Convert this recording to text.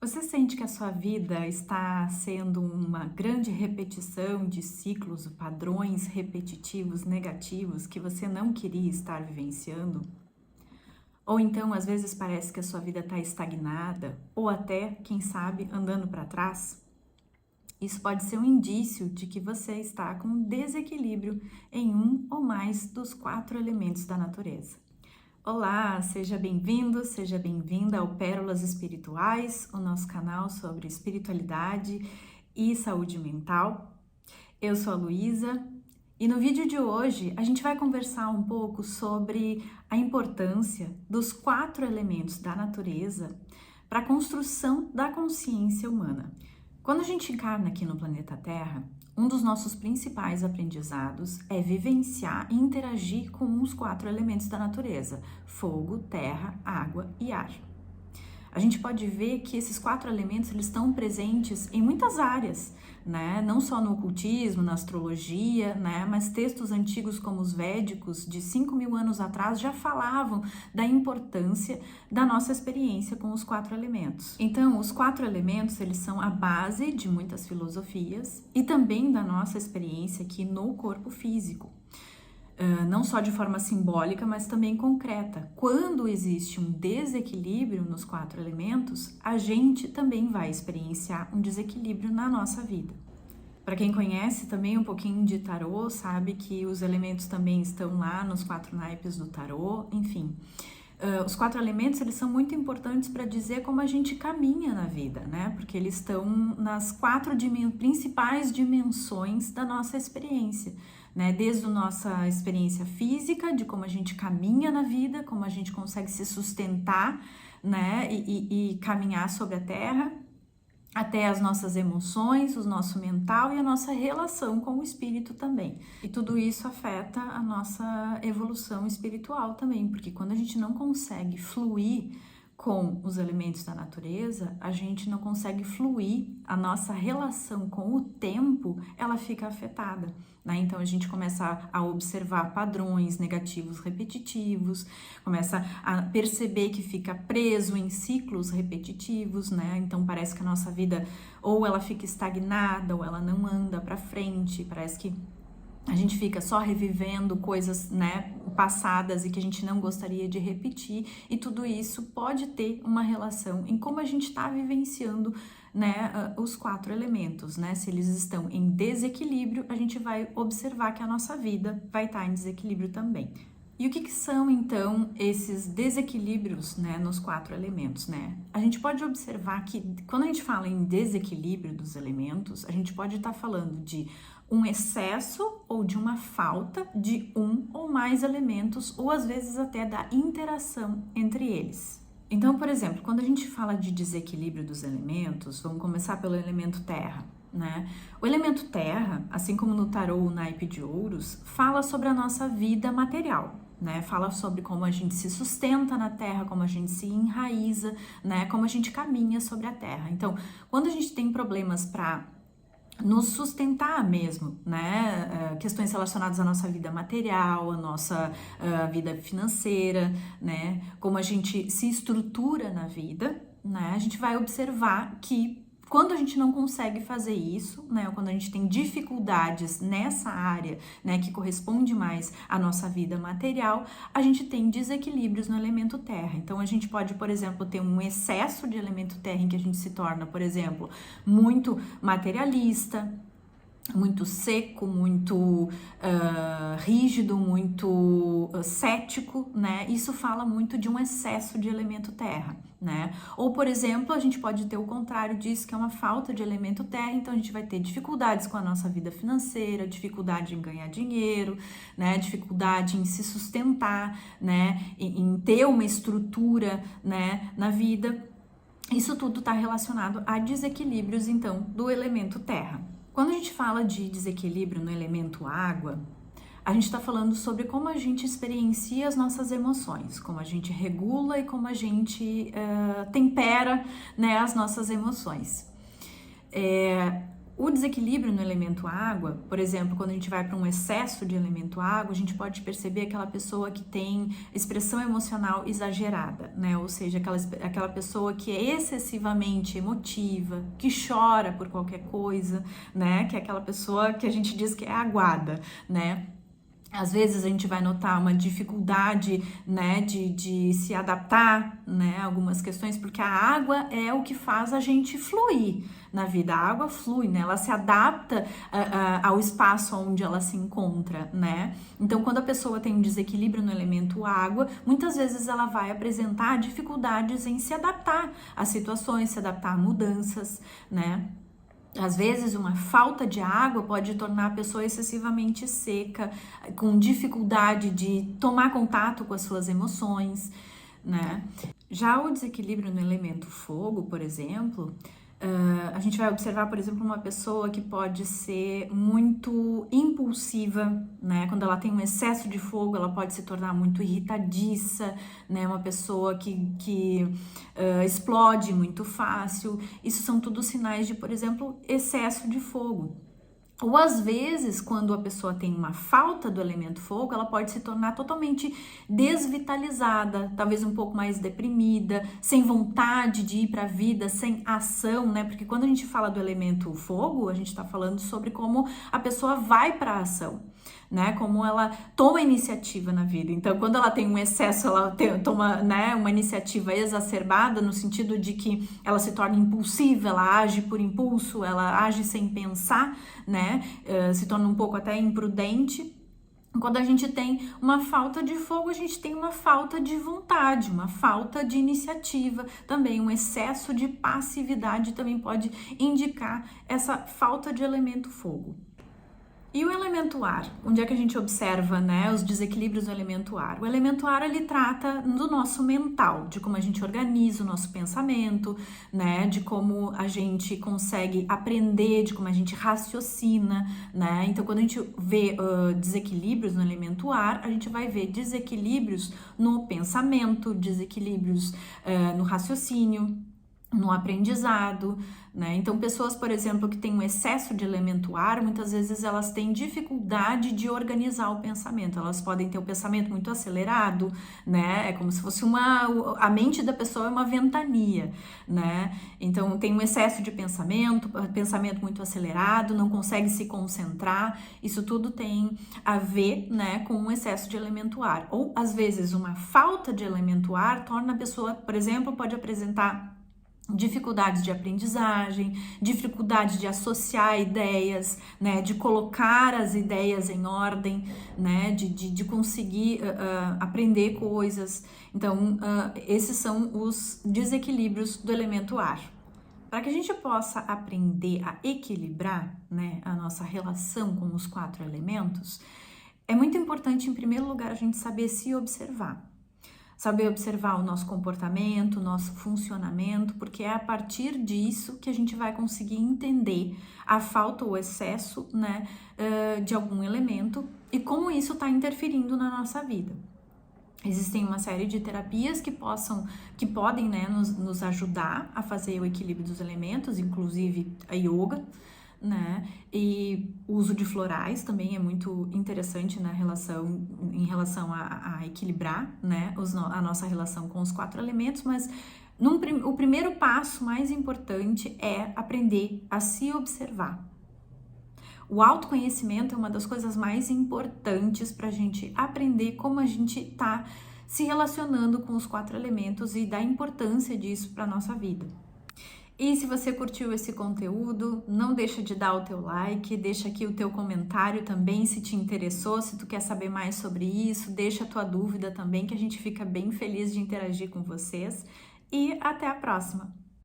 Você sente que a sua vida está sendo uma grande repetição de ciclos, padrões repetitivos negativos que você não queria estar vivenciando? Ou então, às vezes, parece que a sua vida está estagnada, ou até, quem sabe, andando para trás? Isso pode ser um indício de que você está com desequilíbrio em um ou mais dos 4 elementos da natureza. Olá, seja bem-vindo, seja bem-vinda ao Pérolas Espirituais, o nosso canal sobre espiritualidade e saúde mental. Eu sou a Luísa e no vídeo de hoje a gente vai conversar um pouco sobre a importância dos 4 elementos da natureza para a construção da consciência humana. Quando a gente encarna aqui no planeta Terra, um dos nossos principais aprendizados é vivenciar e interagir com os 4 elementos da natureza: fogo, terra, água e ar. A gente pode ver que esses 4 elementos eles estão presentes em muitas áreas, né? Não só no ocultismo, na astrologia, né? Mas textos antigos como os védicos, de 5.000 anos atrás, já falavam da importância da nossa experiência com os 4 elementos. Então, os 4 elementos, eles são a base de muitas filosofias e também da nossa experiência aqui no corpo físico. Não só de forma simbólica, mas também concreta. Quando existe um desequilíbrio nos 4 elementos, a gente também vai experienciar um desequilíbrio na nossa vida. Para quem conhece também um pouquinho de tarô, sabe que os elementos também estão lá nos 4 naipes do tarô, enfim. Os 4 elementos, eles são muito importantes para dizer como a gente caminha na vida, né? Porque eles estão nas 4 principais dimensões da nossa experiência, né? Desde a nossa experiência física, de como a gente caminha na vida, como a gente consegue se sustentar, né? E caminhar sobre a terra, até as nossas emoções, o nosso mental e a nossa relação com o espírito também. E tudo isso afeta a nossa evolução espiritual também, porque quando a gente não consegue fluir com os elementos da natureza, a gente não consegue fluir, a nossa relação com o tempo, ela fica afetada, né? Então a gente começa a observar padrões negativos repetitivos, começa a perceber que fica preso em ciclos repetitivos, né? Então parece que a nossa vida ou ela fica estagnada ou ela não anda para frente, parece que a gente fica só revivendo coisas, né, passadas e que a gente não gostaria de repetir, e tudo isso pode ter uma relação em como a gente está vivenciando, né, os 4 elementos, né? Se eles estão em desequilíbrio, a gente vai observar que a nossa vida vai estar em desequilíbrio também. E o que são, então, esses desequilíbrios, né, nos 4 elementos, né? A gente pode observar que, quando a gente fala em desequilíbrio dos elementos, a gente pode estar falando de um excesso ou de uma falta de um ou mais elementos, ou às vezes até da interação entre eles. Então, por exemplo, quando a gente fala de desequilíbrio dos elementos, vamos começar pelo elemento terra, né? O elemento terra, assim como no tarô o naipe de ouros, fala sobre a nossa vida material, né? Fala sobre como a gente se sustenta na terra, como a gente se enraiza, né? Como a gente caminha sobre a terra. Então, quando a gente tem problemas para nos sustentar mesmo, né? Questões relacionadas à nossa vida material, à nossa vida financeira, né? Como a gente se estrutura na vida, né? A gente vai observar que quando a gente não consegue fazer isso, né, ou quando a gente tem dificuldades nessa área, né, que corresponde mais à nossa vida material, a gente tem desequilíbrios no elemento terra. Então, a gente pode, por exemplo, ter um excesso de elemento terra em que a gente se torna, por exemplo, muito materialista, muito seco, muito rígido, muito cético, né? Isso fala muito de um excesso de elemento terra, né? Ou, por exemplo, a gente pode ter o contrário disso, que é uma falta de elemento terra, então a gente vai ter dificuldades com a nossa vida financeira, dificuldade em ganhar dinheiro, né? Dificuldade em se sustentar, né? Em ter uma estrutura, né, na vida. Isso tudo está relacionado a desequilíbrios, então, do elemento terra. Quando a gente fala de desequilíbrio no elemento água, a gente está falando sobre como a gente experiencia as nossas emoções, como a gente regula e como a gente tempera, né, as nossas emoções. O desequilíbrio no elemento água, por exemplo, quando a gente vai para um excesso de elemento água, a gente pode perceber aquela pessoa que tem expressão emocional exagerada, né? Ou seja, aquela pessoa que é excessivamente emotiva, que chora por qualquer coisa, né? Que é aquela pessoa que a gente diz que é aguada, né? Às vezes a gente vai notar uma dificuldade, né, de se adaptar, né, a algumas questões, porque a água é o que faz a gente fluir na vida. A água flui, né, ela se adapta ao espaço onde ela se encontra, né. Então, quando a pessoa tem um desequilíbrio no elemento água, muitas vezes ela vai apresentar dificuldades em se adaptar a situações, se adaptar a mudanças, né. Às vezes, uma falta de água pode tornar a pessoa excessivamente seca, com dificuldade de tomar contato com as suas emoções, né? Já o desequilíbrio no elemento fogo, por exemplo, a gente vai observar, por exemplo, uma pessoa que pode ser muito impulsiva, né? Quando ela tem um excesso de fogo, ela pode se tornar muito irritadiça, né? Uma pessoa que explode muito fácil. Isso são tudo sinais de, por exemplo, excesso de fogo. Ou às vezes, quando a pessoa tem uma falta do elemento fogo, ela pode se tornar totalmente desvitalizada, talvez um pouco mais deprimida, sem vontade de ir para a vida, sem ação, né? Porque quando a gente fala do elemento fogo, a gente está falando sobre como a pessoa vai para a ação, né? Como ela toma iniciativa na vida. Então, quando ela tem um excesso, ela toma, né, uma iniciativa exacerbada, no sentido de que ela se torna impulsiva, ela age por impulso, ela age sem pensar, né? Se torna um pouco até imprudente. Quando a gente tem uma falta de fogo, a gente tem uma falta de vontade, uma falta de iniciativa, também um excesso de passividade também pode indicar essa falta de elemento fogo. E o elemento ar? Onde é que a gente observa, né, os desequilíbrios do elemento ar? O elemento ar, ele trata do nosso mental, de como a gente organiza o nosso pensamento, né, de como a gente consegue aprender, de como a gente raciocina, né? Então, quando a gente vê desequilíbrios no elemento ar, a gente vai ver desequilíbrios no pensamento, desequilíbrios no raciocínio, no aprendizado, né? Então, pessoas, por exemplo, que têm um excesso de elemento ar, muitas vezes elas têm dificuldade de organizar o pensamento. Elas podem ter o pensamento muito acelerado, né? É como se fosse a mente da pessoa é uma ventania, né? Então, tem um excesso de pensamento muito acelerado, não consegue se concentrar. Isso tudo tem a ver, né, com um excesso de elemento ar. Ou, às vezes, uma falta de elemento ar torna a pessoa, por exemplo, pode apresentar dificuldades de aprendizagem, dificuldade de associar ideias, né, de colocar as ideias em ordem, né, de conseguir aprender coisas. Então, esses são os desequilíbrios do elemento ar. Para que a gente possa aprender a equilibrar, né, a nossa relação com os 4 elementos, é muito importante, em primeiro lugar, a gente saber se observar. Saber observar o nosso comportamento, o nosso funcionamento, porque é a partir disso que a gente vai conseguir entender a falta ou excesso, né, de algum elemento e como isso está interferindo na nossa vida. Existem uma série de terapias que podem, né, nos ajudar a fazer o equilíbrio dos elementos, inclusive a yoga, né? E o uso de florais também é muito interessante em relação a equilibrar, né, a nossa relação com os 4 elementos, mas o primeiro passo mais importante é aprender a se observar. O autoconhecimento é uma das coisas mais importantes para a gente aprender como a gente está se relacionando com os 4 elementos e da importância disso para a nossa vida. E se você curtiu esse conteúdo, não deixa de dar o teu like, deixa aqui o teu comentário também se te interessou, se tu quer saber mais sobre isso, deixa a tua dúvida também, que a gente fica bem feliz de interagir com vocês. E até a próxima!